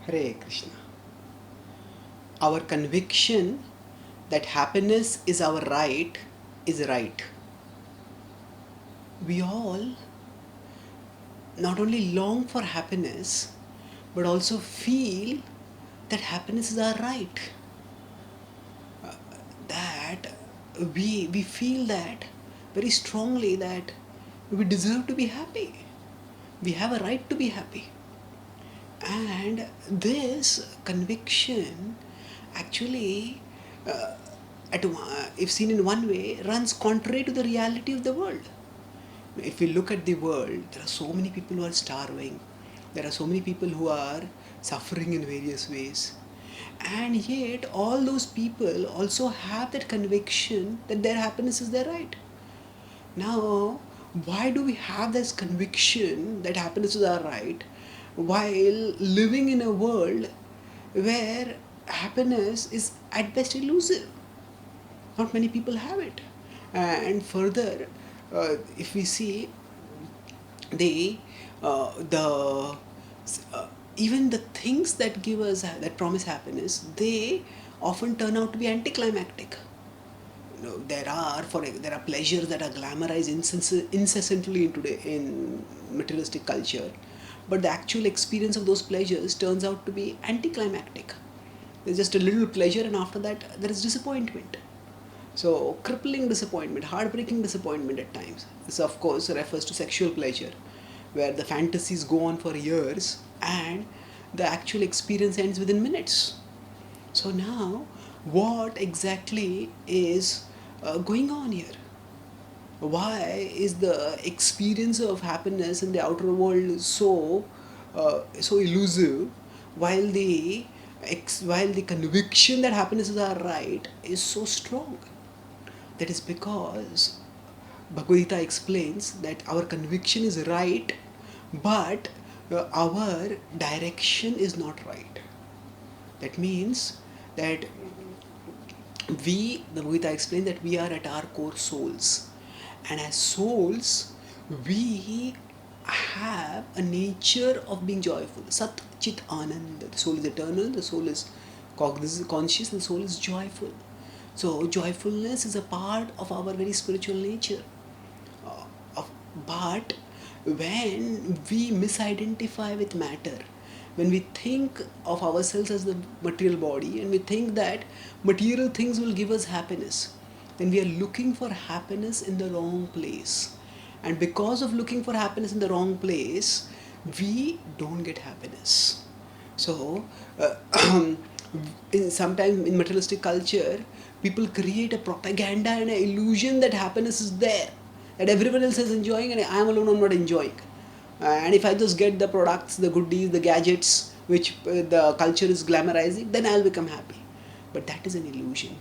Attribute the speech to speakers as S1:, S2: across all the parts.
S1: Hare Krishna. Our conviction that happiness is our right is right. We all not only long for happiness but also feel that happiness is our right. That we feel that very strongly that we deserve to be happy. We have a right to be happy. And this conviction actually, if seen in one way, runs contrary to the reality of the world. If we look at the world, there are so many people who are starving. There are so many people who are suffering in various ways. And yet, all those people also have that conviction that their happiness is their right. Now, why do we have this conviction that happiness is our right while living in a world where happiness is at best elusive? Not many people have it. And further, if we see the the even the things that give us that promise happiness, they often turn out to be anticlimactic. There are pleasures that are glamorized incessantly in today in materialistic culture, but the actual experience of those pleasures turns out to be anticlimactic. There's just a little pleasure, and after that there is disappointment. So crippling disappointment, heartbreaking disappointment at times. This of course refers to sexual pleasure, where the fantasies go on for years and the actual experience ends within minutes. So now, what exactly is going on here? Why is the experience of happiness in the outer world so elusive, while the conviction that happiness is our right is so strong? That is because Bhagavad Gita explains that our conviction is right, but our direction is not right. That means that the Bhagavad Gita explains that we are at our core souls, and as souls, we have a nature of being joyful. Sat Chit Anand. The soul is eternal, the soul is conscious, and the soul is joyful. So, joyfulness is a part of our very spiritual nature. But when we misidentify with matter, when we think of ourselves as the material body and we think that material things will give us happiness, then we are looking for happiness in the wrong place. And because of looking for happiness in the wrong place, we don't get happiness. So, sometimes in materialistic culture, people create a propaganda and an illusion that happiness is there, that everyone else is enjoying and I am alone, I'm not enjoying. And if I just get the products, the goodies, the gadgets which the culture is glamorizing, then I'll become happy. But that is an illusion.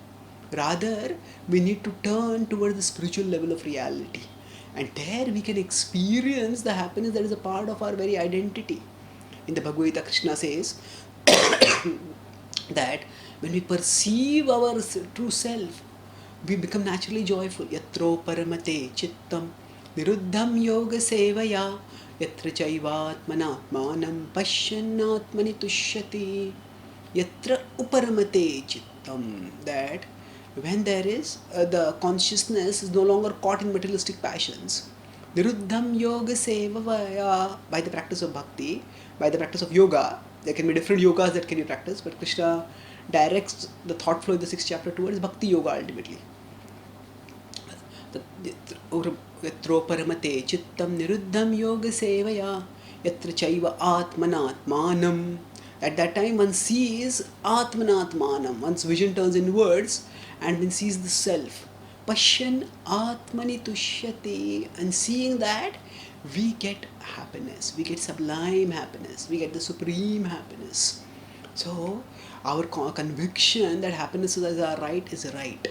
S1: Rather, we need to turn towards the spiritual level of reality. And there we can experience the happiness that is a part of our very identity. In the Bhagavad Gita, Krishna says that when we perceive our true self, we become naturally joyful. Yatro paramate chittam niruddham yoga sevaya yatra chaivatmanatmanam pasyanatmani tushyati yatra uparamate chittam. That when there is the consciousness is no longer caught in materialistic passions, niruddham yoga sevaya, by the practice of bhakti, by the practice of yoga. There can be different yogas that can be practiced, but Krishna directs the thought flow in the 6th chapter towards bhakti yoga ultimately. Yatro paramate chittam niruddham yoga sevaya yatra chaiva atmanatmanam. At that time one sees atmanatmanam, one's vision turns inwards and one sees the self. Pashyan atmani tushyati, and seeing that we get happiness, we get sublime happiness, we get the supreme happiness. So our conviction that happiness is our right is right.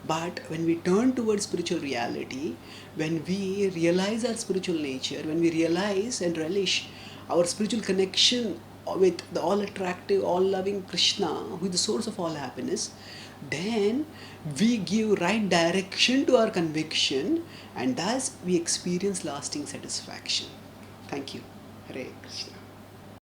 S1: But when we turn towards spiritual reality, when we realize our spiritual nature, when we realize and relish our spiritual connection with the all-attractive, all-loving Krishna, who is the source of all happiness, then we give right direction to our conviction, and thus we experience lasting satisfaction. Thank you. Hare Krishna.